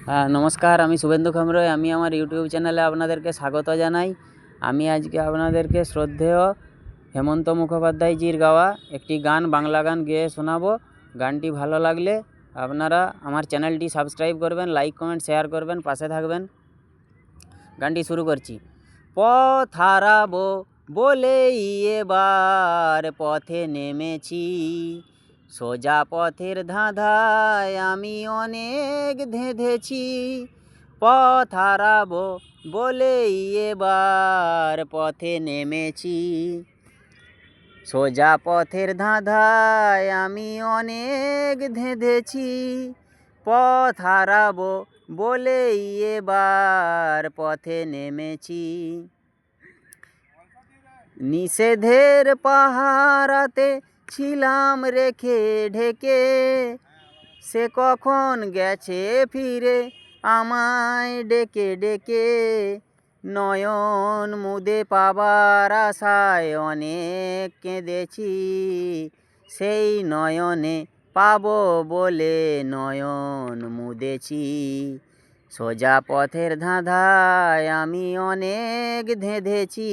নমস্কার, আমি শুভেন্দু খামরুই। আমি আমার ইউটিউব চ্যানেলে আপনাদেরকে স্বাগত জানাই। আমি আজকে আপনাদেরকে শ্রদ্ধেয় হেমন্ত মুখোপাধ্যায়জির গাওয়া একটি গান, বাংলা গান গেয়ে শোনাবো। গানটি ভালো লাগলে আপনারা আমার চ্যানেলটি সাবস্ক্রাইব করবেন, লাইক কমেন্ট শেয়ার করবেন, পাশে থাকবেন। গানটি শুরু করছি। পথ হারাবো বলেই এবার পথে নেমেছি, সোজা পথের ধাঁধায় আমি অনেক ধেঁধেছি। পথ হারাবো বলেই এবার পথে নেমেছি, সোজা পথের ধাঁধায় আমি অনেক ধেঁধেছি। পথ হারাবো বলেই এবার পথে নেমেছি। নিষেধের পাহারাতে ছিলাম রেখে ঢেকে, সে কখন গেছে ফিরে আমায় ডেকে ডেকে। নয়ন মুদে পাবার আশায় অনেক কেঁদেছি, সেই নয়নে পাবো বলে নয়ন মুদেছি। সোজা পথের ধাঁধায় আমি অনেক ধেঁধেছি।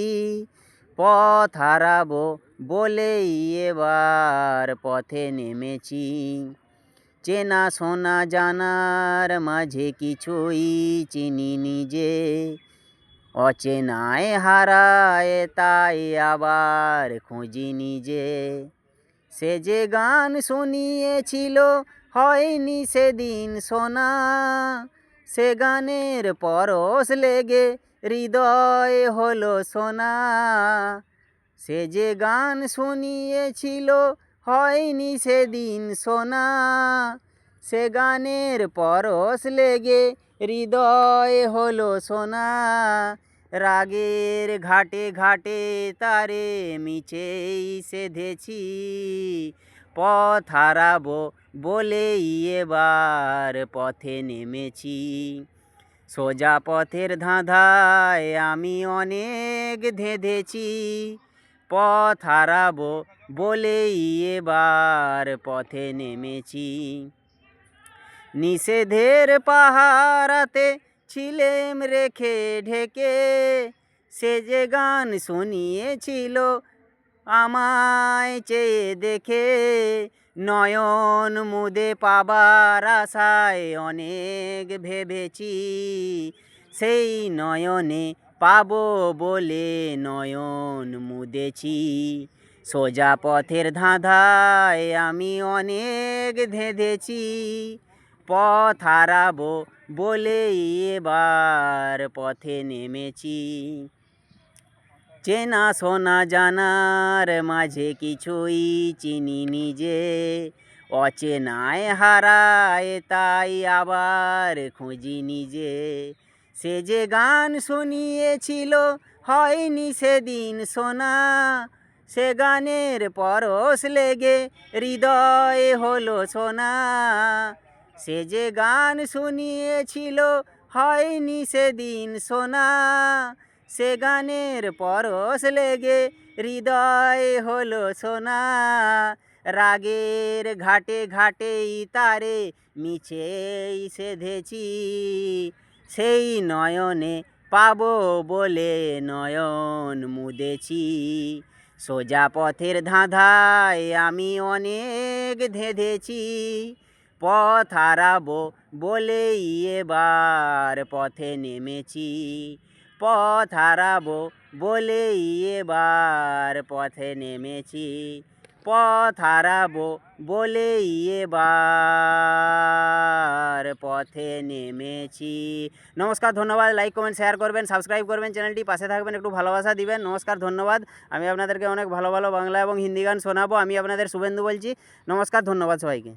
পথ হারাবো বলেই এবার পথে নেমেছি। চেনা শোনা জানার মাঝে কিছুই চিনি নিজে, অচেনায় হারায় তাই আবার খুঁজি নিজে। সে যে গান শুনিয়েছিল হয়নি সেদিন শোনা, সে গানের পরশ লেগে হৃদয় হলো সোনা। সে যে গান শুনিয়েছিল হয়নি সেদিন শোনা, সে গানের পরশ লেগে হৃদয় হলো সোনা। রাগের ঘাটে ঘাটে তারে মিছেই সেধেছি, পথ হারাবো বলেই এবার পথে নেমেছি। সোজা পথের ধাঁধায় আমি অনেক ধেঁধেছি। পথ হারাবো বলেই এবার পথে নেমেছি। নিষেধের পাহারাতে ছিলেম রেখে ঢেকে, সে যে গান শুনিয়েছিল আমায় চেয়ে দেখে। নয়ন মুদে পাবার আশায় অনেক ভেবেছি, সেই নয়নে পাবো বলে নয়ন মুদেছি। সোজা পথের ধাঁধায় আমি অনেক ধেঁধেছি। পথ হারাবো বলেই এবার পথে নেমেছি। চেনা শোনা জানার মাঝে কিছুই চিনি নিজে, অচেনায় হারায় তাই আবার খুঁজি নিজে। সে যে গান শুনিয়েছিল হয়নি সেদিন শোনা, সে গানের পরশ লেগে হৃদয় হলো সোনা। সে যে গান শুনিয়েছিল হয়নি সেদিন শোনা, সে গানের পরশ লেগে হৃদয় হলো সোনা। রাগের ঘাটে ঘাটেই তারে মিছেই সেধেছি, সেই নয়নে পাবো বলে নয়ন মুদেছি। সোজা পথের ধাঁধায় আমি অনেক ধেঁধেছি। পথ হারাবো বলেই এবার পথে নেমেছি। পথ হারাবো বলেই এবার পথে নেমেছি। পথ হারাবো বলেই এবার পথে নেমেছি। নমস্কার, ধন্যবাদ। লাইক কমেন্ট শেয়ার করবেন, সাবস্ক্রাইব করবেন চ্যানেলটি, পাশে থাকবেন, একটু ভালোবাসা দিবেন। নমস্কার, ধন্যবাদ। আমি আপনাদেরকে অনেক ভালো ভালো বাংলা এবং হিন্দি গান শোনাবো। আমি আপনাদের শুভেন্দু বলছি। নমস্কার, ধন্যবাদ সবাইকে।